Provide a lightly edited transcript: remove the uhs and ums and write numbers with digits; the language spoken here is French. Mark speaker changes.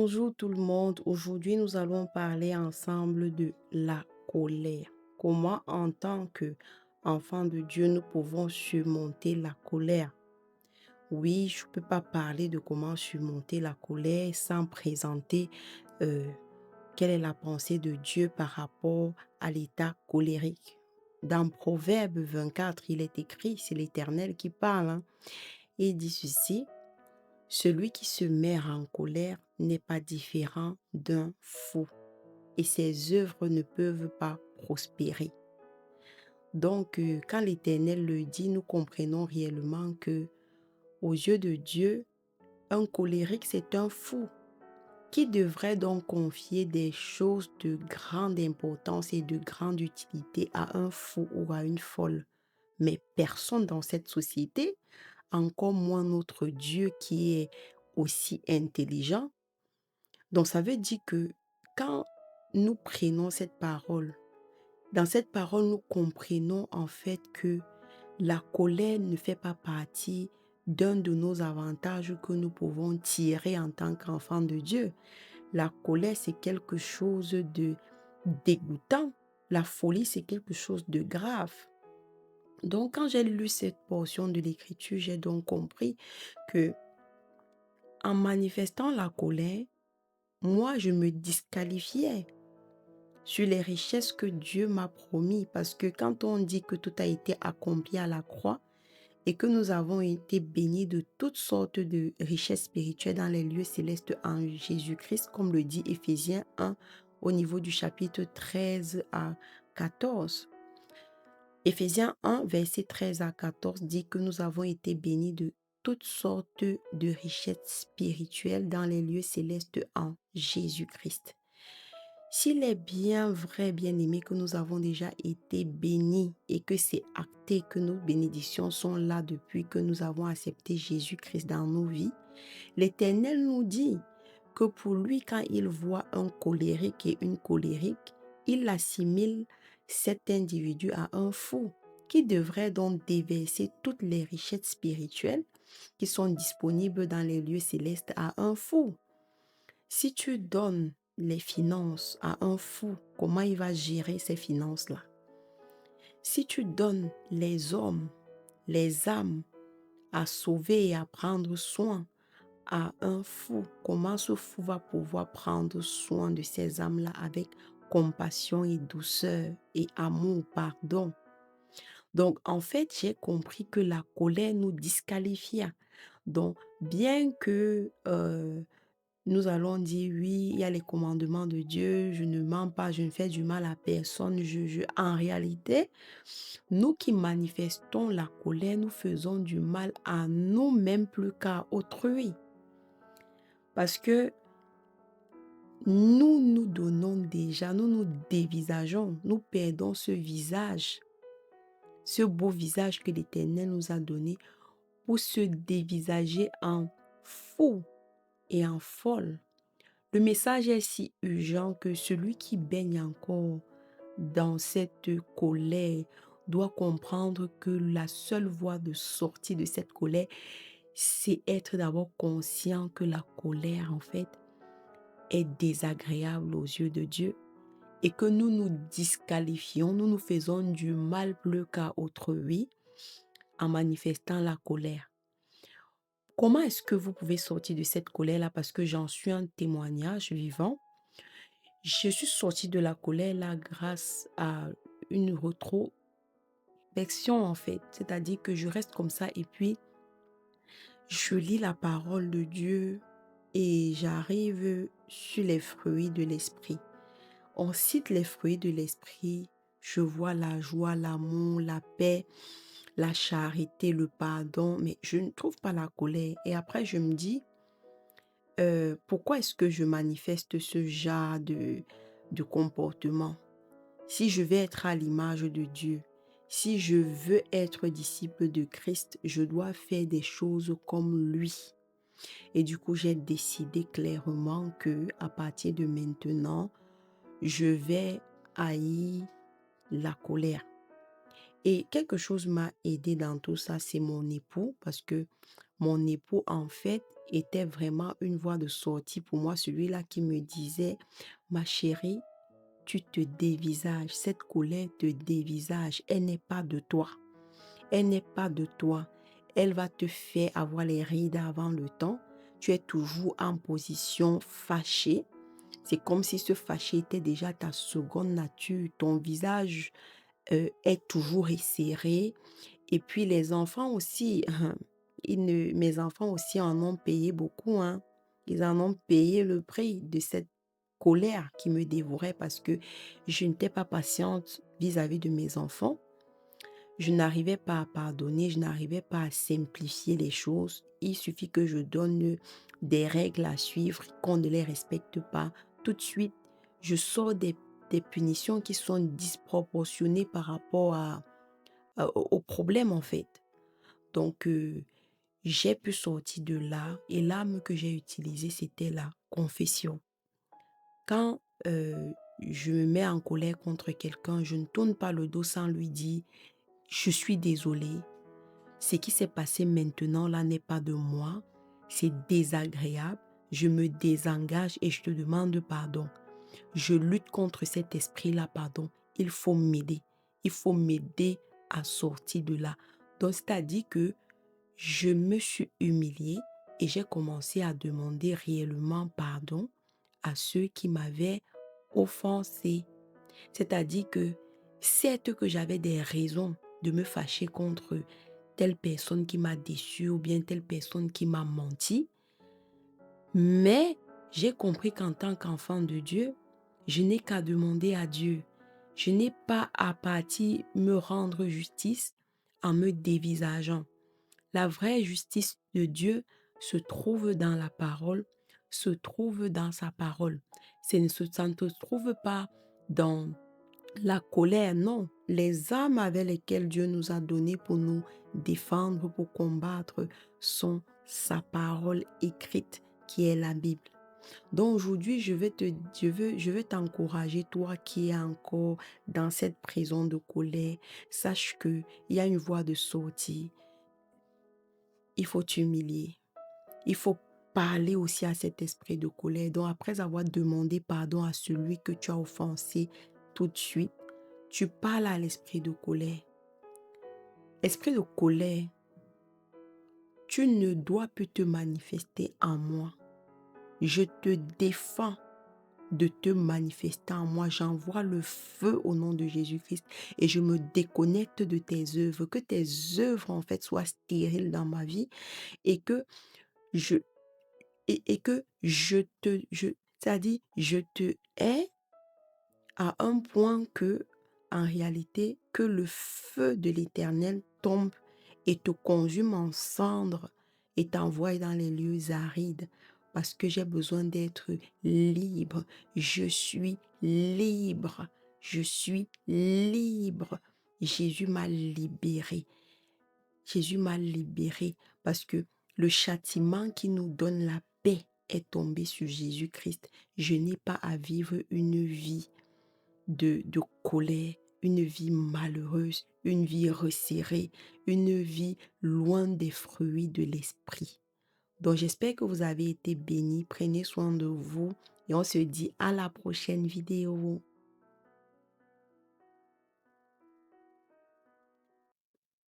Speaker 1: Bonjour tout le monde. Aujourd'hui, nous allons parler ensemble de la colère. Comment, en tant qu'enfant de Dieu, nous pouvons surmonter la colère. Oui, je ne peux pas parler de comment surmonter la colère sans présenter euh, quelle est la pensée de Dieu par rapport à l'état colérique. Dans Proverbe 24, il est écrit, c'est l'Éternel qui parle, hein, et il dit ceci. Celui qui se met en colère n'est pas différent d'un fou et ses œuvres ne peuvent pas prospérer. Donc, quand l'Éternel le dit, nous comprenons réellement que, aux yeux de Dieu, un colérique, c'est un fou qui devrait donc confier des choses de grande importance et de grande utilité à un fou ou à une folle. Mais personne dans cette société, encore moins notre Dieu qui est aussi intelligent. Donc ça veut dire que quand nous prenons cette parole, dans cette parole, nous comprenons en fait que la colère ne fait pas partie d'un de nos avantages que nous pouvons tirer en tant qu'enfants de Dieu. La colère, c'est quelque chose de dégoûtant. La folie, c'est quelque chose de grave. Donc, quand j'ai lu cette portion de l'écriture, j'ai donc compris que en manifestant la colère, moi, je me disqualifiais sur les richesses que Dieu m'a promis. Parce que quand on dit que tout a été accompli à la croix et que nous avons été bénis de toutes sortes de richesses spirituelles dans les lieux célestes en Jésus-Christ, comme le dit Éphésiens 1 au niveau du chapitre 13 à 14. Éphésiens 1, verset 13 à 14 dit que nous avons été bénis de toutes sortes de richesses spirituelles dans les lieux célestes en Jésus-Christ. S'il est bien vrai, bien aimé, que nous avons déjà été bénis et que c'est acté que nos bénédictions sont là depuis que nous avons accepté Jésus-Christ dans nos vies, l'Éternel nous dit que pour lui, quand il voit un colérique et une colérique, il assimile cet individu à un fou qui devrait donc déverser toutes les richesses spirituelles qui sont disponibles dans les lieux célestes à un fou. Si tu donnes les finances à un fou, comment il va gérer ces finances-là? Si tu donnes les hommes, les âmes à sauver et à prendre soin à un fou, comment ce fou va pouvoir prendre soin de ces âmes-là avec compassion et douceur et amour, pardon? Donc, en fait, j'ai compris que la colère nous disqualifia. Donc, bien que nous allons dire oui, il y a les commandements de Dieu, je ne mens pas, je ne fais du mal à personne. En réalité, nous qui manifestons la colère, nous faisons du mal à nous-mêmes plus qu'à autrui. Parce que nous nous donnons déjà, nous nous dévisageons, nous perdons ce visage, ce beau visage que l'Éternel nous a donné pour se dévisager en fou et en folle. Le message est si urgent que celui qui baigne encore dans cette colère doit comprendre que la seule voie de sortie de cette colère, c'est être d'abord conscient que la colère, en fait, est désagréable aux yeux de Dieu et que nous nous disqualifions, nous nous faisons du mal plus qu'à autrui en manifestant la colère. Comment est-ce que vous pouvez sortir de cette colère-là? Parce que j'en suis un témoignage vivant. Je suis sortie de la colère là grâce à une rétrospection en fait. C'est-à-dire que je reste comme ça et puis je lis la parole de Dieu et j'arrive sur les fruits de l'esprit. On cite les fruits de l'esprit. Je vois la joie, l'amour, la paix, la charité, le pardon, mais je ne trouve pas la colère. Et après, je me dis, pourquoi est-ce que je manifeste ce genre de comportement? Si je veux être à l'image de Dieu, si je veux être disciple de Christ, je dois faire des choses comme lui. Et du coup, j'ai décidé clairement que à partir de maintenant, je vais haïr la colère. Et quelque chose m'a aidé dans tout ça, c'est mon époux, parce que mon époux, en fait, était vraiment une voie de sortie pour moi, celui-là qui me disait: «Ma chérie, tu te dévisages, cette colère te dévisage, elle n'est pas de toi, elle n'est pas de toi. Elle va te faire avoir les rides avant le temps. Tu es toujours en position fâchée. C'est comme si ce fâché était déjà ta seconde nature. Ton visage est toujours resserré. Et puis les enfants aussi, mes enfants aussi en ont payé beaucoup, hein. Ils en ont payé le prix de cette colère qui me dévorait parce que je n'étais pas patiente vis-à-vis de mes enfants. Je n'arrivais pas à pardonner, je n'arrivais pas à simplifier les choses. Il suffit que je donne des règles à suivre, qu'on ne les respecte pas. Tout de suite, je sors des punitions qui sont disproportionnées par rapport au problème en fait. Donc, j'ai pu sortir de là et l'arme que j'ai utilisée, c'était la confession. Quand je me mets en colère contre quelqu'un, je ne tourne pas le dos sans lui dire: «Je suis désolée. Ce qui s'est passé maintenant là n'est pas de moi. C'est désagréable. Je me désengage et je te demande pardon. Je lutte contre cet esprit-là, pardon. Il faut m'aider. Il faut m'aider à sortir de là.» Donc, c'est-à-dire que je me suis humiliée et j'ai commencé à demander réellement pardon à ceux qui m'avaient offensé. C'est-à-dire que certes que j'avais des raisons de me fâcher contre telle personne qui m'a déçu ou bien telle personne qui m'a menti, mais j'ai compris qu'en tant qu'enfant de Dieu, je n'ai qu'à demander à Dieu. Je n'ai pas à partir me rendre justice en me dévisageant. La vraie justice de Dieu se trouve dans la parole, se trouve dans sa parole. Ça ne se trouve pas dans la colère, non. Les armes avec lesquelles Dieu nous a données pour nous défendre, pour combattre, sont sa parole écrite qui est la Bible. Donc aujourd'hui, je veux t'encourager, toi qui es encore dans cette prison de colère. Sache qu'il y a une voie de sortie. Il faut t'humilier. Il faut parler aussi à cet esprit de colère. Donc après avoir demandé pardon à celui que tu as offensé tout de suite, tu parles à l'esprit de colère. Esprit de colère, tu ne dois plus te manifester en moi. Je te défends de te manifester en moi. J'envoie le feu au nom de Jésus-Christ et je me déconnecte de tes œuvres. Que tes œuvres en fait soient stériles dans ma vie et que je et que c'est-à-dire je te hais à un point que, en réalité, que le feu de l'Éternel tombe et te consume en cendres et t'envoie dans les lieux arides parce que j'ai besoin d'être libre. Je suis libre. Je suis libre. Jésus m'a libéré. Jésus m'a libéré parce que le châtiment qui nous donne la paix est tombé sur Jésus-Christ. Je n'ai pas à vivre une vie de colère, une vie malheureuse, une vie resserrée, une vie loin des fruits de l'esprit. Donc j'espère que vous avez été bénis. Prenez soin de vous et on se dit à la prochaine vidéo.